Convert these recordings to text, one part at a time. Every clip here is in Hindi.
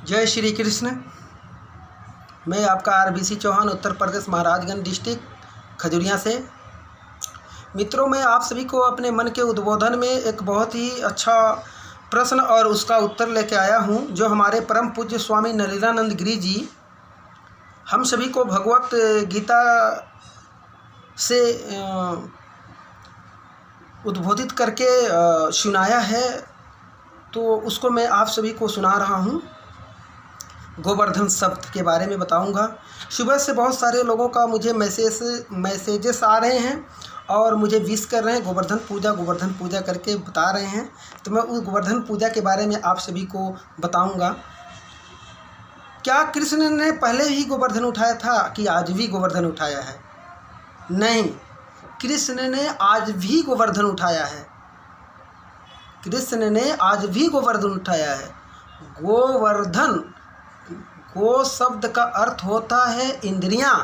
जय श्री कृष्ण। मैं आपका आरबीसी चौहान, उत्तर प्रदेश, महाराजगंज डिस्ट्रिक्ट खजुरिया से। मित्रों, मैं आप सभी को अपने मन के उद्बोधन में एक बहुत ही अच्छा प्रश्न और उसका उत्तर लेके आया हूँ, जो हमारे परम पूज्य स्वामी नलिनानंद गिरी जी हम सभी को भगवत गीता से उद्बोधित करके सुनाया है। तो उसको मैं आप सभी को सुना रहा हूँ। गोवर्धन शब्द के बारे में बताऊंगा। सुबह से बहुत सारे लोगों का मुझे मैसेजेस आ रहे हैं और मुझे विश कर रहे हैं, गोवर्धन पूजा करके बता रहे हैं। तो मैं उस गोवर्धन पूजा के बारे में आप सभी को बताऊंगा। क्या कृष्ण ने पहले ही गोवर्धन उठाया था कि आज भी गोवर्धन उठाया है? नहीं, कृष्ण ने आज भी गोवर्धन उठाया है। कृष्ण ने आज भी गोवर्धन उठाया है। गोवर्धन, गो शब्द का अर्थ होता है इंद्रियां,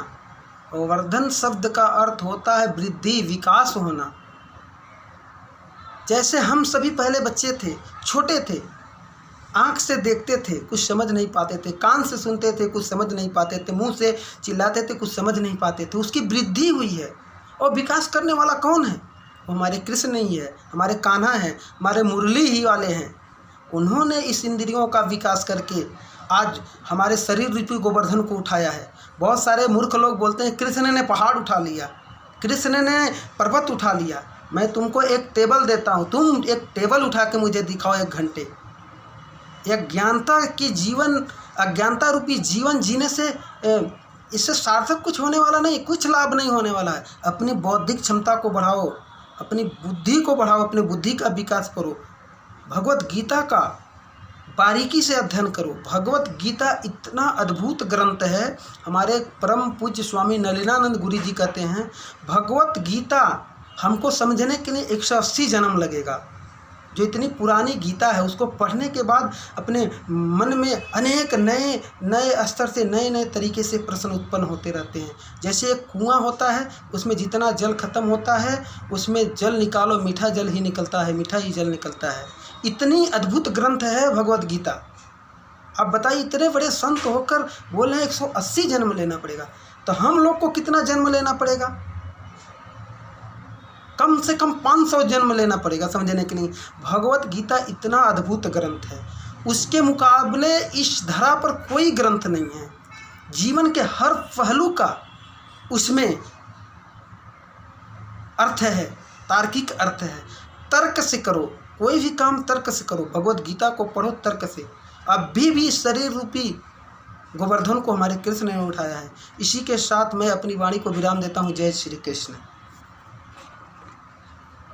वर्धन शब्द का अर्थ होता है वृद्धि, विकास होना। जैसे हम सभी पहले बच्चे थे, छोटे थे, आँख से देखते थे, कुछ समझ नहीं पाते थे, कान से सुनते थे, कुछ समझ नहीं पाते थे, मुंह से चिल्लाते थे, कुछ समझ नहीं पाते थे। उसकी वृद्धि हुई है। और विकास करने वाला कौन है? वो हमारे कृष्ण नहीं है, हमारे कान्हा हैं, हमारे मुरली ही वाले हैं। उन्होंने इस इंद्रियों का विकास करके आज हमारे शरीर रूपी गोवर्धन को उठाया है। बहुत सारे मूर्ख लोग बोलते हैं कृष्ण ने पहाड़ उठा लिया, कृष्ण ने पर्वत उठा लिया। मैं तुमको एक टेबल देता हूँ, तुम एक टेबल उठा के मुझे दिखाओ 1 घंटे। अज्ञानता रूपी जीवन जीने से इससे सार्थक कुछ होने वाला नहीं, कुछ लाभ नहीं होने वाला है। अपनी बौद्धिक क्षमता को बढ़ाओ, अपनी बुद्धि को बढ़ाओ, अपनी बुद्धि का विकास करो। भगवत गीता का बारीकी से अध्ययन करो। भगवत गीता इतना अद्भुत ग्रंथ है। हमारे परम पूज्य स्वामी नलिनानंद गिरी जी कहते हैं, भगवत गीता हमको समझने के लिए 180 जन्म लगेगा। जो इतनी पुरानी गीता है, उसको पढ़ने के बाद अपने मन में अनेक नए स्तर से नए तरीके से प्रश्न उत्पन्न होते रहते हैं। जैसे एक कुआं होता है, उसमें जितना जल खत्म होता है, उसमें जल निकालो, मीठा जल ही निकलता है, मीठा ही जल निकलता है। इतनी अद्भुत ग्रंथ है भगवत गीता। अब बताइए, इतने बड़े संत होकर बोल रहे हैं 180 जन्म लेना पड़ेगा, तो हम लोग को कितना जन्म लेना पड़ेगा? कम से कम 500 जन्म लेना पड़ेगा समझने के लिए। भगवत गीता इतना अद्भुत ग्रंथ है, उसके मुकाबले इस धरा पर कोई ग्रंथ नहीं है। जीवन के हर पहलू का उसमें अर्थ है, तार्किक अर्थ है। तर्क से करो, कोई भी काम तर्क से करो। भगवत गीता को पढ़ो तर्क से। अभी भी शरीर रूपी गोवर्धन को हमारे कृष्ण ने उठाया है। इसी के साथ मैं अपनी वाणी को विराम देता हूँ। जय श्री कृष्ण।